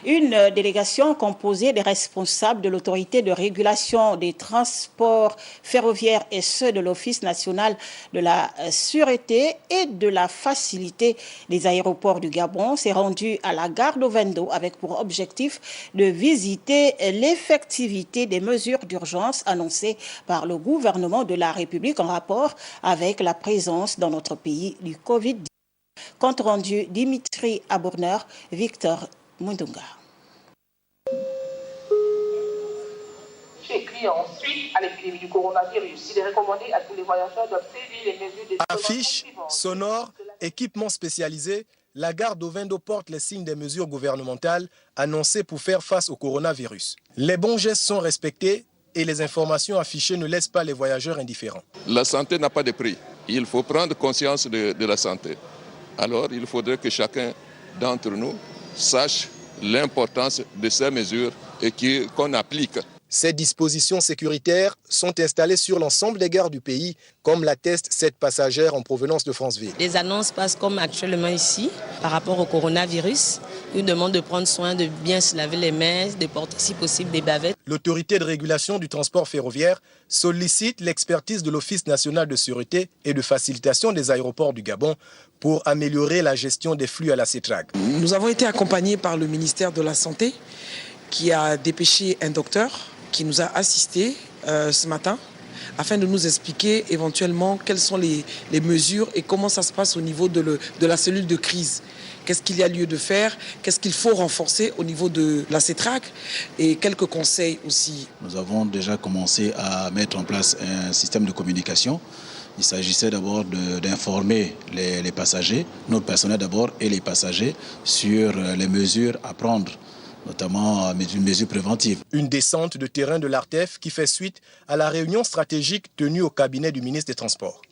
Une délégation composée des responsables de l'autorité de régulation des transports ferroviaires et ceux de l'Office national de la sûreté et de la facilité des aéroports du Gabon s'est rendue à la gare d'Ovendo avec pour objectif de visiter l'effectivité des mesures d'urgence annoncées par le gouvernement de la République en rapport avec la présence dans notre pays du Covid-19. Compte rendu Dimitri Abourner, Victor Mundunga. Écrit ensuite à l'épidémie du coronavirus. Il est recommandé à tous les voyageurs d'observer les mesures de affiches, sonores, équipements spécialisés, la gare d'Ovendo porte les signes des mesures gouvernementales annoncées pour faire face au coronavirus. Les bons gestes sont respectés et les informations affichées ne laissent pas les voyageurs indifférents. La santé n'a pas de prix. Il faut prendre conscience de la santé. Alors, il faudrait que chacun d'entre nous sache l'importance de ces mesures et qu'on applique. Ces dispositions sécuritaires sont installées sur l'ensemble des gares du pays, comme l'atteste cette passagère en provenance de Franceville. Les annonces passent comme actuellement ici, par rapport au coronavirus. Une demande de prendre soin de bien se laver les mains, de porter si possible des bavettes. L'autorité de régulation du transport ferroviaire sollicite l'expertise de l'Office national de sûreté et de facilitation des aéroports du Gabon pour améliorer la gestion des flux à la CETRAG. Nous avons été accompagnés par le ministère de la Santé qui a dépêché un docteur qui nous a assistés ce matin afin de nous expliquer éventuellement quelles sont les mesures et comment ça se passe au niveau de la cellule de crise. Qu'est-ce qu'il y a lieu de faire, qu'est-ce qu'il faut renforcer au niveau de la CETRAG et quelques conseils aussi. Nous avons déjà commencé à mettre en place un système de communication. Il s'agissait d'abord d'informer les passagers, notre personnel d'abord et les passagers sur les mesures à prendre, notamment une mesure préventive. Une descente de terrain de l'ARTEF qui fait suite à la réunion stratégique tenue au cabinet du ministre des Transports.